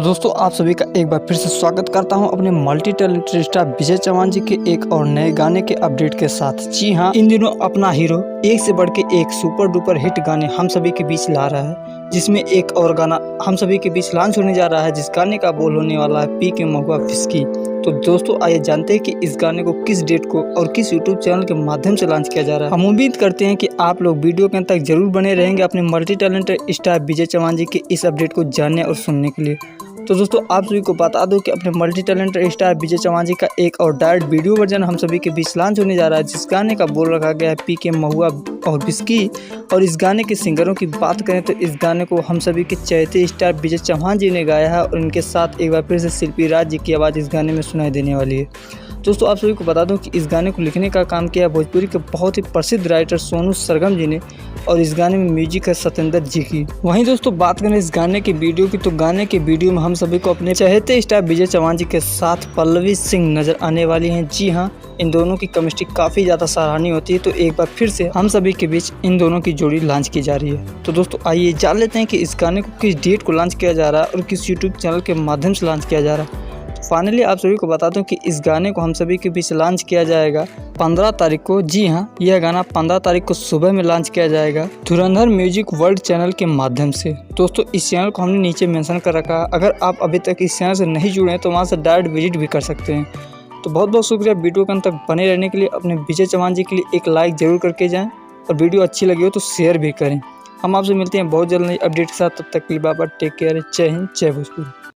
दोस्तों आप सभी का एक बार फिर से स्वागत करता हूं अपने मल्टी टैलेंटेड स्टार विजय चौहान जी के एक और नए गाने के अपडेट के साथ। जी हां, इन दिनों अपना हीरो एक से बढ़ के एक सुपर डुपर हिट गाने हम सभी के बीच ला रहा है, जिसमें एक और गाना हम सभी के बीच लॉन्च होने जा रहा है, जिस गाने का बोल होने वाला है पी के महुआ विस्की। तो दोस्तों आइए जानते हैं कि इस गाने को किस डेट को और किस यूट्यूब चैनल के माध्यम से लॉन्च किया जा रहा है। हम उम्मीद करते हैं कि आप लोग वीडियो के अंत तक जरूर बने रहेंगे अपने मल्टी टैलेंटेड स्टार विजय चौहान जी के इस अपडेट को जानने और सुनने के लिए। तो दोस्तों आप सभी को बता दो कि अपने मल्टी टैलेंटेड स्टार विजय चौहान जी का एक और डायरेक्ट वीडियो वर्जन हम सभी के बीच लॉन्च होने जा रहा है, जिस गाने का बोल रखा गया है पी के महुआ और विस्की। और इस गाने के सिंगरों की बात करें तो इस गाने को हम सभी के चहेते स्टार विजय चौहान जी ने गाया है और इनके साथ एक बार फिर से शिल्पी राज जी की आवाज़ इस गाने में सुनाई देने वाली है। दोस्तों आप सभी को बता दूं कि इस गाने को लिखने का काम किया भोजपुरी के बहुत ही प्रसिद्ध राइटर सोनू सरगम जी ने और इस गाने में म्यूजिक है सत्येंद्र जी की। वहीं दोस्तों बात करें इस गाने की वीडियो की, तो गाने के वीडियो में हम सभी को अपने चहेते स्टार विजय चौहान जी के साथ पल्लवी सिंह नजर आने वाली हैं। जी हाँ, इन दोनों की केमिस्ट्री काफ़ी ज़्यादा सराहनीय होती है। तो एक बार फिर से हम सभी के बीच इन दोनों की जोड़ी लॉन्च की जा रही है। तो दोस्तों आइए जान लेते हैं कि इस गाने को किस डेट को लॉन्च किया जा रहा है और किस यूट्यूब चैनल के माध्यम से लॉन्च किया जा रहा है। फाइनली आप सभी को बता दूं कि इस गाने को हम सभी के बीच लॉन्च किया जाएगा 15 तारीख को। जी हां, यह गाना 15 तारीख को सुबह में लॉन्च किया जाएगा धुरंधर म्यूजिक वर्ल्ड चैनल के माध्यम से। दोस्तों इस चैनल को हमने नीचे मेंशन कर रखा है, अगर आप अभी तक इस चैनल से नहीं जुड़े हैं तो वहां से डायरेक्ट विजिट भी कर सकते हैं। तो बहुत बहुत शुक्रिया वीडियो के अंत तक बने रहने के लिए। अपने विजय चौहान जी के लिए एक लाइक जरूर करके जाएँ और वीडियो अच्छी लगी हो तो शेयर भी करें। हम आपसे मिलते हैं बहुत जल्द नई अपडेट के साथ, तब तक के लिए बाय बाय, टेक केयर, जय हिंद, जय भोजपुरी।